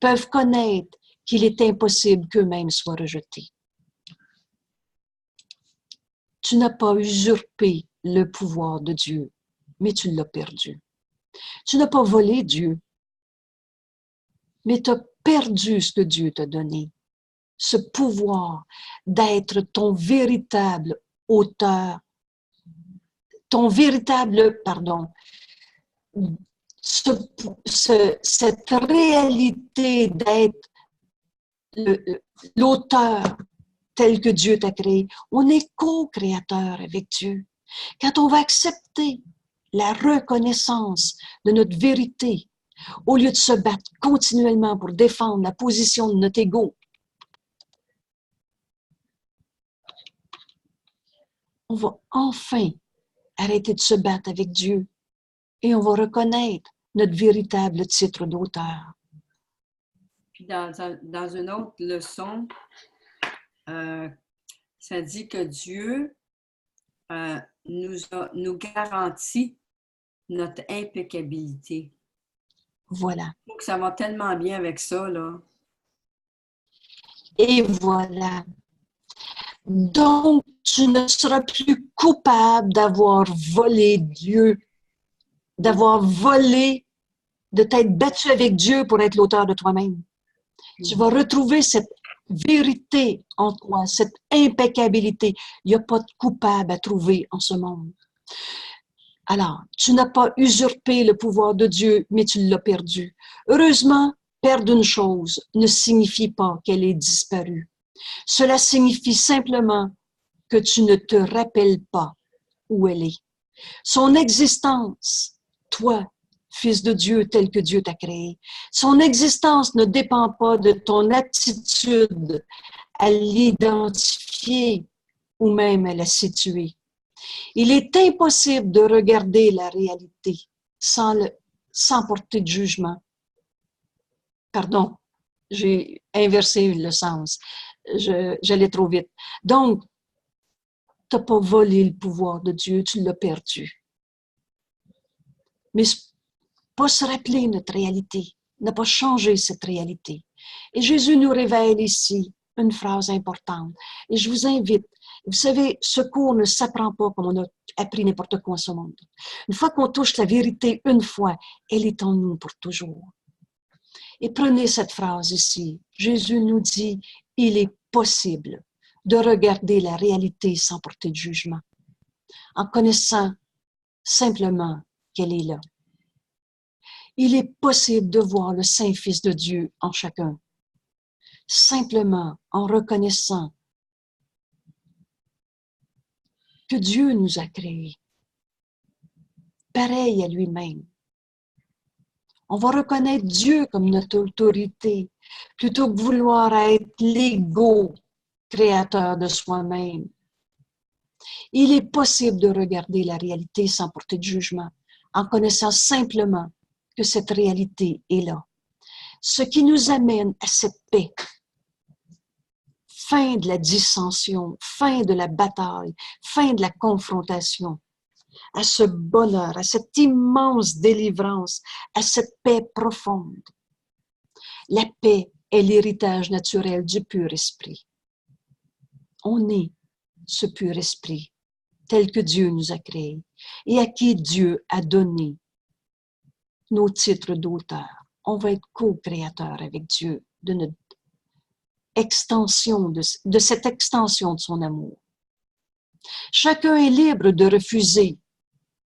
peuvent connaître qu'il est impossible qu'eux-mêmes soient rejetés. Tu n'as pas usurpé le pouvoir de Dieu, mais tu l'as perdu. Tu n'as pas volé Dieu, mais tu as perdu ce que Dieu t'a donné, ce pouvoir d'être ton véritable auteur, cette réalité d'être l'auteur tel que Dieu t'a créé. On est co-créateur avec Dieu. Quand on va accepter la reconnaissance de notre vérité, au lieu de se battre continuellement pour défendre la position de notre ego, on va enfin arrêter de se battre avec Dieu et on va reconnaître notre véritable titre d'auteur. Puis dans une autre leçon, ça dit que Dieu nous garantit notre impeccabilité. Voilà. Je trouve que ça va tellement bien avec ça, là. Et voilà. Donc, tu ne seras plus coupable d'avoir volé Dieu, d'avoir volé, de t'être battu avec Dieu pour être l'auteur de toi-même. Tu vas retrouver cette vérité en toi, cette impeccabilité. Il n'y a pas de coupable à trouver en ce monde. Alors, tu n'as pas usurpé le pouvoir de Dieu, mais tu l'as perdu. Heureusement, perdre une chose ne signifie pas qu'elle est disparue. Cela signifie simplement que tu ne te rappelles pas où elle est. Son existence, toi, Fils de Dieu tel que Dieu t'a créé, son existence ne dépend pas de ton aptitude à l'identifier ou même à la situer. Il est impossible de regarder la réalité sans porter de jugement. Pardon, j'ai inversé le sens. J'allais trop vite. Donc, tu n'as pas volé le pouvoir de Dieu, tu l'as perdu. Mais pas se rappeler notre réalité, ne pas changer cette réalité. Et Jésus nous révèle ici une phrase importante. Et je vous invite, vous savez, ce cours ne s'apprend pas comme on a appris n'importe quoi en ce monde. Une fois qu'on touche la vérité une fois, elle est en nous pour toujours. Et prenez cette phrase ici. Jésus nous dit, il est possible de regarder la réalité sans porter de jugement, en connaissant simplement qu'elle est là. Il est possible de voir le Saint-Fils de Dieu en chacun, simplement en reconnaissant que Dieu nous a créés, pareil à lui-même. On va reconnaître Dieu comme notre autorité, plutôt que vouloir être l'ego créateur de soi-même. Il est possible de regarder la réalité sans porter de jugement, en connaissant simplement que cette réalité est là. Ce qui nous amène à cette paix, fin de la dissension, fin de la bataille, fin de la confrontation, à ce bonheur, à cette immense délivrance, à cette paix profonde. La paix est l'héritage naturel du pur esprit. On est ce pur esprit, tel que Dieu nous a créés et à qui Dieu a donné nos titres d'auteur. On va être co-créateur avec Dieu de notre extension, de cette extension de son amour. Chacun est libre de refuser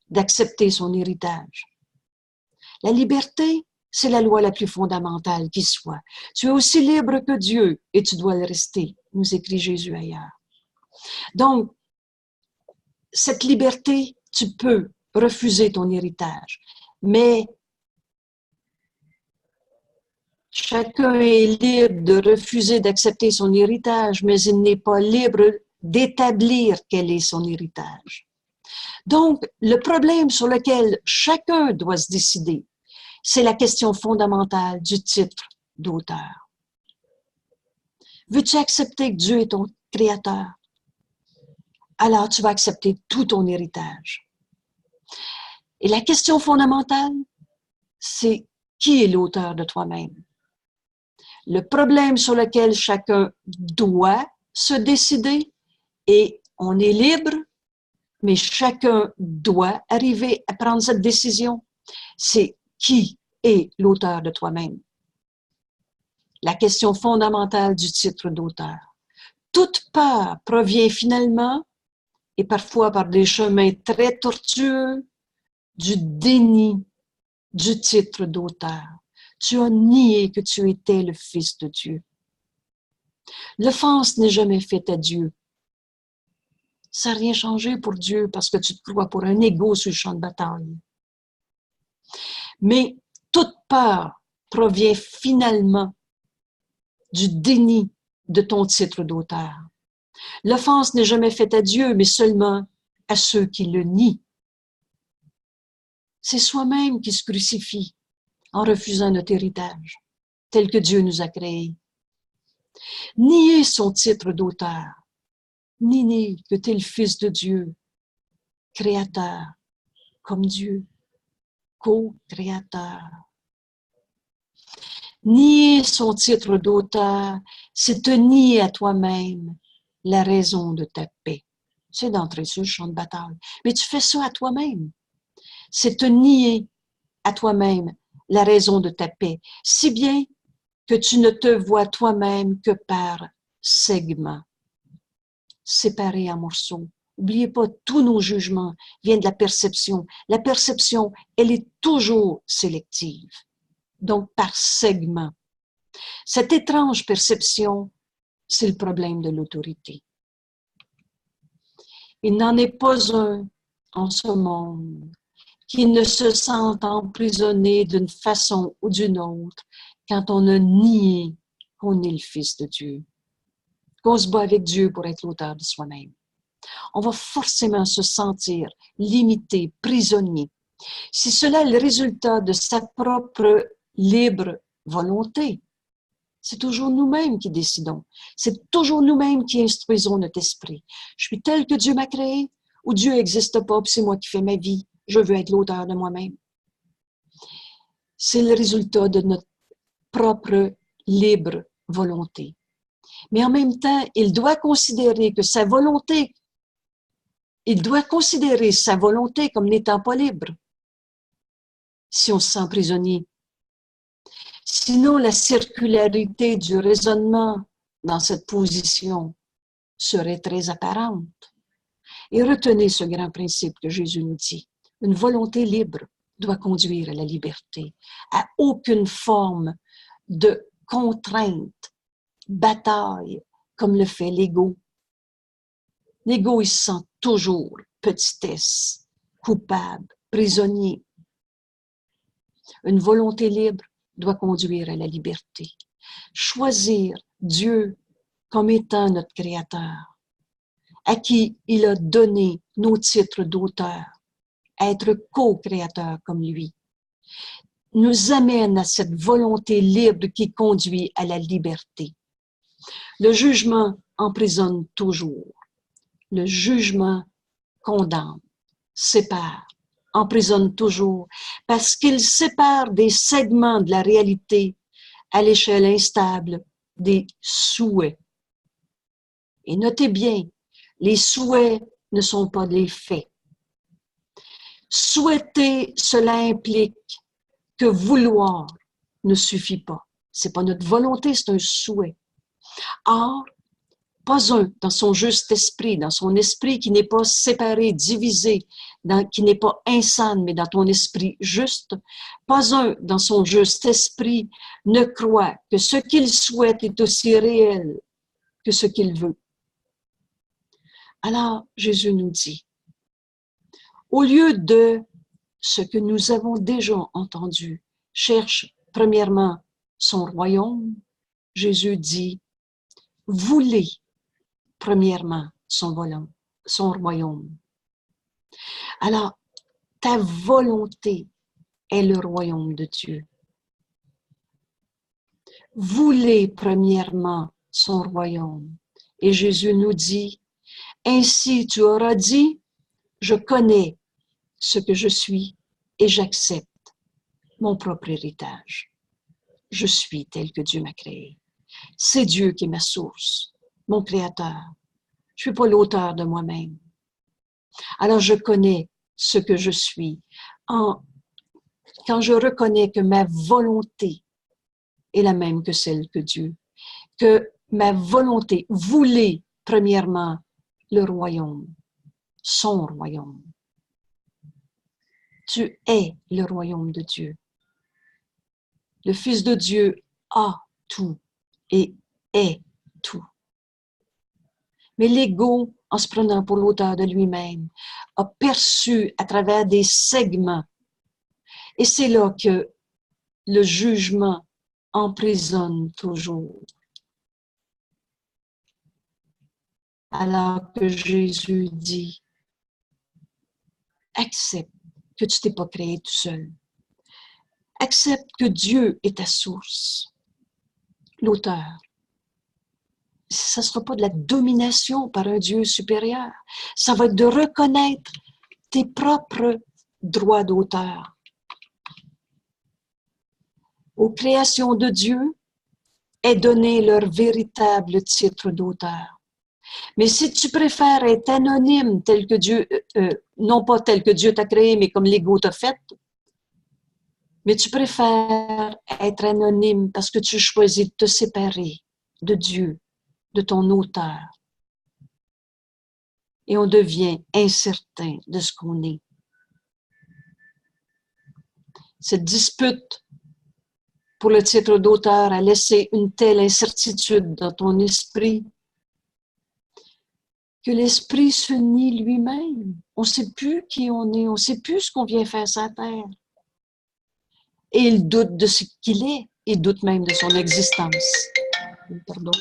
d'accepter son héritage. La liberté, C'est la loi la plus fondamentale qui soit. Tu es aussi libre que Dieu et tu dois le rester, nous écrit Jésus ailleurs. Donc, cette liberté, tu peux refuser ton héritage, mais chacun est libre de refuser d'accepter son héritage, mais il n'est pas libre d'établir quel est son héritage. Donc, le problème sur lequel chacun doit se décider, c'est la question fondamentale du titre d'auteur. Veux-tu accepter que Dieu est ton créateur? Alors tu vas accepter tout ton héritage. Et la question fondamentale, c'est qui est l'auteur de toi-même? Le problème sur lequel chacun doit se décider, et on est libre, mais chacun doit arriver à prendre cette décision, c'est qui est l'auteur de toi-même? La question fondamentale du titre d'auteur. Toute peur provient finalement, et parfois par des chemins très tortueux, du déni du titre d'auteur. Tu as nié que tu étais le Fils de Dieu. L'offense n'est jamais faite à Dieu. Ça n'a rien changé pour Dieu parce que tu te crois pour un égo sur le champ de bataille. Mais toute peur provient finalement du déni de ton titre d'auteur. L'offense n'est jamais faite à Dieu, mais seulement à ceux qui le nient. C'est soi-même qui se crucifie en refusant notre héritage, tel que Dieu nous a créés. Nier son titre d'auteur, nier que tu es le Fils de Dieu, créateur, comme Dieu, co-créateur. Nier son titre d'auteur, c'est te nier à toi-même la raison de ta paix. C'est d'entrer sur le champ de bataille. Mais tu fais ça à toi-même. C'est te nier à toi-même la raison de ta paix, si bien que tu ne te vois toi-même que par segments, séparés en morceaux. N'oubliez pas, tous nos jugements viennent de la perception. La perception, elle est toujours sélective. Donc, par segments. Cette étrange perception, c'est le problème de l'autorité. Il n'en est pas un en ce monde qui ne se sente emprisonné d'une façon ou d'une autre quand on a nié qu'on est le Fils de Dieu, qu'on se bat avec Dieu pour être l'auteur de soi-même. On va forcément se sentir limité, prisonnier. Si cela est le résultat de sa propre libre volonté, c'est toujours nous-mêmes qui décidons. C'est toujours nous-mêmes qui instruisons notre esprit. Je suis tel que Dieu m'a créé, ou Dieu n'existe pas, puis c'est moi qui fais ma vie. Je veux être l'auteur de moi-même. C'est le résultat de notre propre libre volonté. Mais en même temps, il doit considérer sa volonté comme n'étant pas libre, si on se sent prisonnier. Sinon, la circularité du raisonnement dans cette position serait très apparente. Et retenez ce grand principe que Jésus nous dit. Une volonté libre doit conduire à la liberté, à aucune forme de contrainte, bataille, comme le fait l'ego. L'ego, il se sent toujours petitesse, coupable, prisonnier. Une volonté libre doit conduire à la liberté. Choisir Dieu comme étant notre Créateur, à qui il a donné nos titres d'auteur, être co-créateur comme lui, nous amène à cette volonté libre qui conduit à la liberté. Le jugement emprisonne toujours. Le jugement condamne, sépare, emprisonne toujours, parce qu'il sépare des segments de la réalité à l'échelle instable des souhaits. Et notez bien, les souhaits ne sont pas des faits. Souhaiter, cela implique que vouloir ne suffit pas. C'est pas notre volonté, c'est un souhait. Or, pas un dans son juste esprit, dans son esprit qui n'est pas séparé, divisé, qui n'est pas insane, mais dans ton esprit juste, pas un dans son juste esprit ne croit que ce qu'il souhaite est aussi réel que ce qu'il veut. Alors, Jésus nous dit, au lieu de ce que nous avons déjà entendu, cherche premièrement son royaume, Jésus dit, voulez premièrement son royaume. Alors, ta volonté est le royaume de Dieu. Voulez premièrement son royaume. Et Jésus nous dit, ainsi tu auras dit, je connais ce que je suis et j'accepte mon propre héritage. Je suis tel que Dieu m'a créé. C'est Dieu qui est ma source, mon créateur. Je ne suis pas l'auteur de moi-même. Alors je connais ce que je suis. Quand je reconnais que ma volonté est la même que celle que Dieu, que ma volonté voulait premièrement le royaume, son royaume. Tu es le royaume de Dieu. Le Fils de Dieu a tout et est tout. Mais l'ego, en se prenant pour l'auteur de lui-même, a perçu à travers des segments. Et c'est là que le jugement emprisonne toujours. Alors que Jésus dit, accepte que tu t'es pas créé tout seul. Accepte que Dieu est ta source, l'auteur. Ça ne sera pas de la domination par un Dieu supérieur. Ça va être de reconnaître tes propres droits d'auteur. Aux créations de Dieu est donné leur véritable titre d'auteur. Mais si tu préfères être anonyme tel que Dieu, non pas tel que Dieu t'a créé, mais comme l'ego t'a fait, mais tu préfères être anonyme parce que tu choisis de te séparer de Dieu, de ton auteur. Et on devient incertain de ce qu'on est. Cette dispute pour le titre d'auteur a laissé une telle incertitude dans ton esprit que l'esprit se nie lui-même. On ne sait plus qui on est, on ne sait plus ce qu'on vient faire sur la terre. Et il doute de ce qu'il est, il doute même de son existence. Pardon.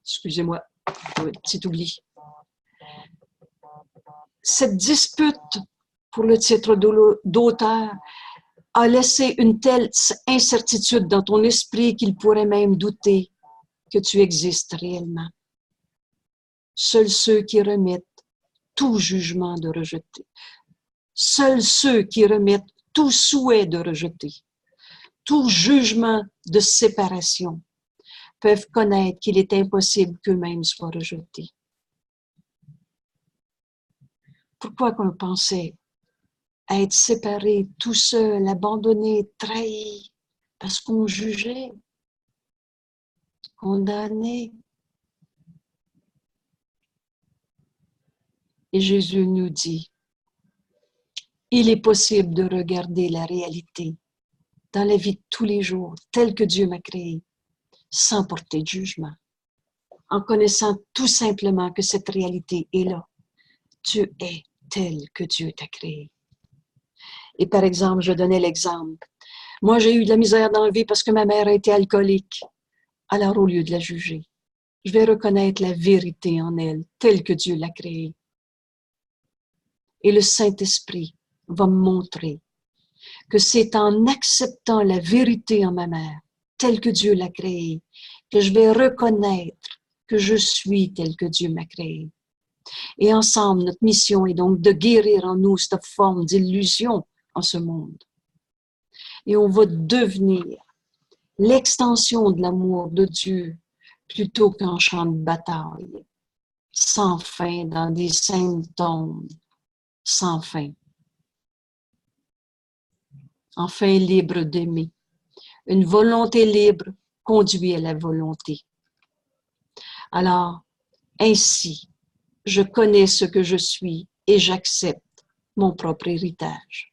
Excusez-moi, petit oubli. Cette dispute pour le titre d'auteur a laissé une telle incertitude dans ton esprit qu'il pourrait même douter que tu existes réellement. Seuls ceux qui remettent tout jugement de rejeter, seuls ceux qui remettent tout souhait de rejeter, tout jugement de séparation, peuvent connaître qu'il est impossible qu'eux-mêmes soient rejetés. Pourquoi qu'on pensait à être séparés, tout seul, abandonnés, trahis, parce qu'on jugeait, condamnés. Et Jésus nous dit, il est possible de regarder la réalité dans la vie de tous les jours, telle que Dieu m'a créée, sans porter de jugement, en connaissant tout simplement que cette réalité est là. Tu es tel que Dieu t'a créé. Et par exemple, je donnais l'exemple. Moi, j'ai eu de la misère dans la vie parce que ma mère a été alcoolique. Alors, au lieu de la juger, je vais reconnaître la vérité en elle, telle que Dieu l'a créée. Et le Saint-Esprit va me montrer que c'est en acceptant la vérité en ma mère, telle que Dieu l'a créée, que je vais reconnaître que je suis tel que Dieu m'a créé. Et ensemble, notre mission est donc de guérir en nous cette forme d'illusion en ce monde. Et on va devenir l'extension de l'amour de Dieu plutôt qu'un champ de bataille, sans fin, dans des symptômes sans fin. Enfin libre d'aimer. Une volonté libre conduit à la volonté. Alors, ainsi, je connais ce que je suis et j'accepte mon propre héritage.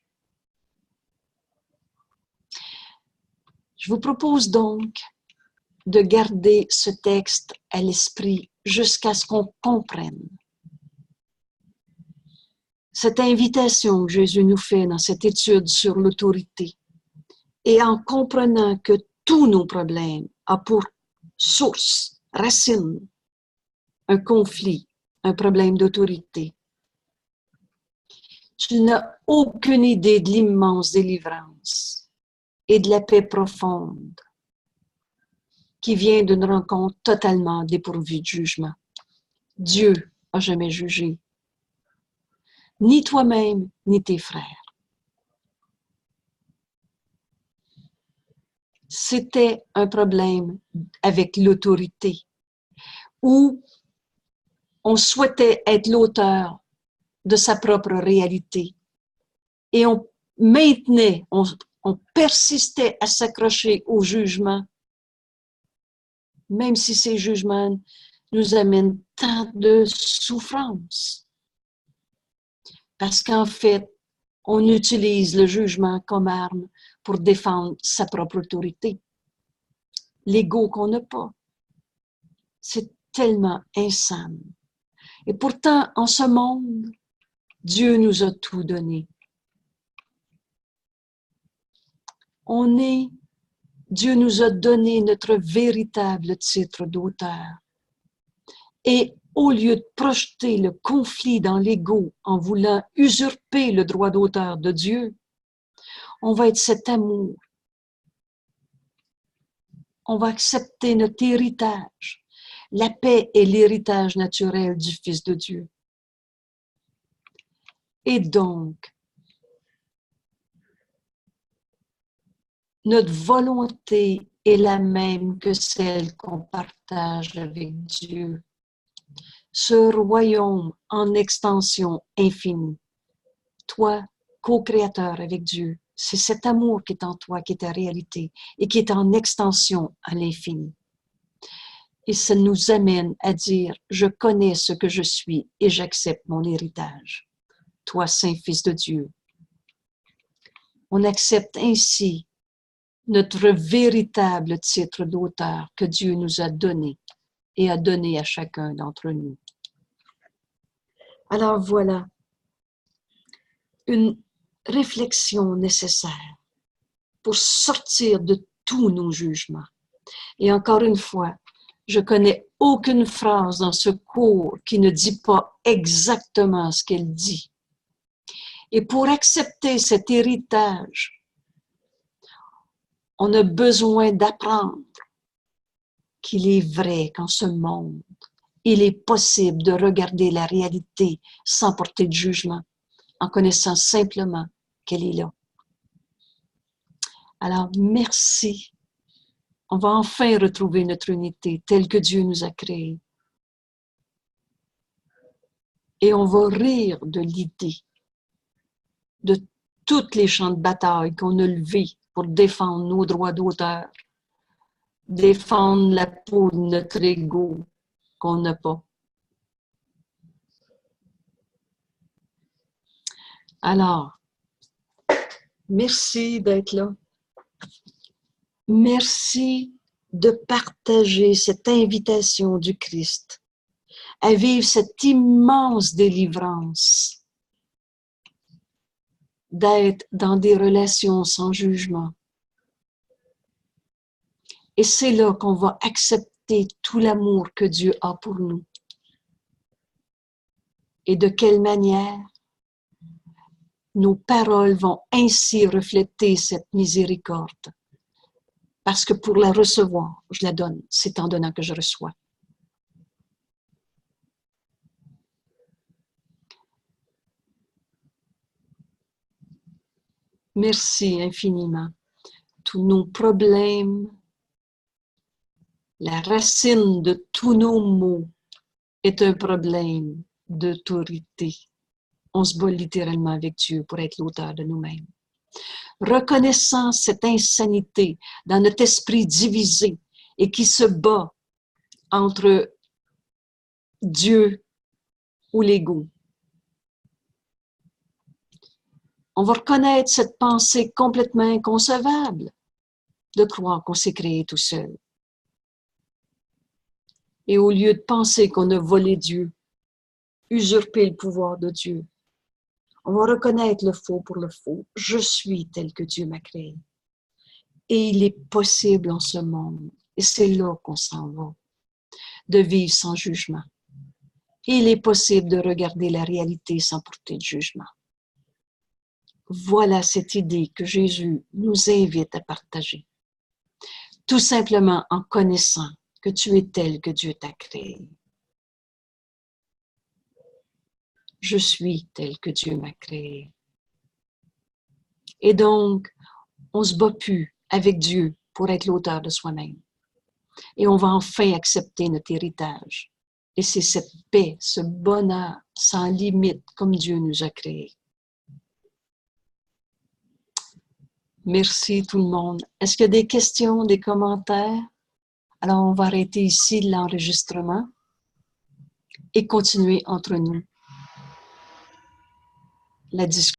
Je vous propose donc de garder ce texte à l'esprit jusqu'à ce qu'on comprenne cette invitation que Jésus nous fait dans cette étude sur l'autorité. Et en comprenant que tous nos problèmes ont pour source, racine, un conflit, un problème d'autorité. Tu n'as aucune idée de l'immense délivrance et de la paix profonde qui vient d'une rencontre totalement dépourvue de jugement. Dieu n'a jamais jugé, ni toi-même, ni tes frères. C'était un problème avec l'autorité, où on souhaitait être l'auteur de sa propre réalité. Et on maintenait, on persistait à s'accrocher au jugement, même si ces jugements nous amènent tant de souffrance. Parce qu'en fait, on utilise le jugement comme arme pour défendre sa propre autorité. L'ego qu'on n'a pas. C'est tellement insane. Et pourtant, en ce monde, Dieu nous a tout donné. Dieu nous a donné notre véritable titre d'auteur. Et au lieu de projeter le conflit dans l'ego en voulant usurper le droit d'auteur de Dieu, on va être cet amour. On va accepter notre héritage. La paix est l'héritage naturel du Fils de Dieu. Et donc, notre volonté est la même que celle qu'on partage avec Dieu. Ce royaume en extension infinie. Toi, co-créateur avec Dieu, c'est cet amour qui est en toi, qui est ta réalité et qui est en extension à l'infini. Et ça nous amène à dire, je connais ce que je suis et j'accepte mon héritage. Toi, Saint-Fils de Dieu. On accepte ainsi notre véritable titre d'auteur que Dieu nous a donné et a donné à chacun d'entre nous. Alors voilà, une réflexion nécessaire pour sortir de tous nos jugements. Et encore une fois, je connais aucune phrase dans ce cours qui ne dit pas exactement ce qu'elle dit. Et pour accepter cet héritage, on a besoin d'apprendre qu'il est vrai qu'en ce monde, il est possible de regarder la réalité sans porter de jugement, en connaissant simplement qu'elle est là. Alors, merci. On va enfin retrouver notre unité telle que Dieu nous a créée. Et on va rire de l'idée de tous les champs de bataille qu'on a levés pour défendre nos droits d'auteur, défendre la peau de notre ego qu'on n'a pas. Alors, merci d'être là. Merci de partager cette invitation du Christ à vivre cette immense délivrance, d'être dans des relations sans jugement. Et c'est là qu'on va accepter tout l'amour que Dieu a pour nous. Et de quelle manière nos paroles vont ainsi refléter cette miséricorde. Parce que pour la recevoir, je la donne. C'est en donnant que je reçois. Merci infiniment. Tous nos problèmes, la racine de tous nos maux est un problème d'autorité. On se bat littéralement avec Dieu pour être l'auteur de nous-mêmes. Reconnaissant cette insanité dans notre esprit divisé et qui se bat entre Dieu ou l'ego. On va reconnaître cette pensée complètement inconcevable de croire qu'on s'est créé tout seul. Et au lieu de penser qu'on a volé Dieu, usurpé le pouvoir de Dieu, on va reconnaître le faux pour le faux. Je suis tel que Dieu m'a créé. Et il est possible en ce monde, et c'est là qu'on s'en va, de vivre sans jugement. Il est possible de regarder la réalité sans porter de jugement. Voilà cette idée que Jésus nous invite à partager. Tout simplement en connaissant que tu es tel que Dieu t'a créé. Je suis tel que Dieu m'a créé. Et donc, on ne se bat plus avec Dieu pour être l'auteur de soi-même. Et on va enfin accepter notre héritage. Et c'est cette paix, ce bonheur sans limite comme Dieu nous a créés. Merci tout le monde. Est-ce qu'il y a des questions, des commentaires? Alors, on va arrêter ici l'enregistrement et continuer entre nous la discussion.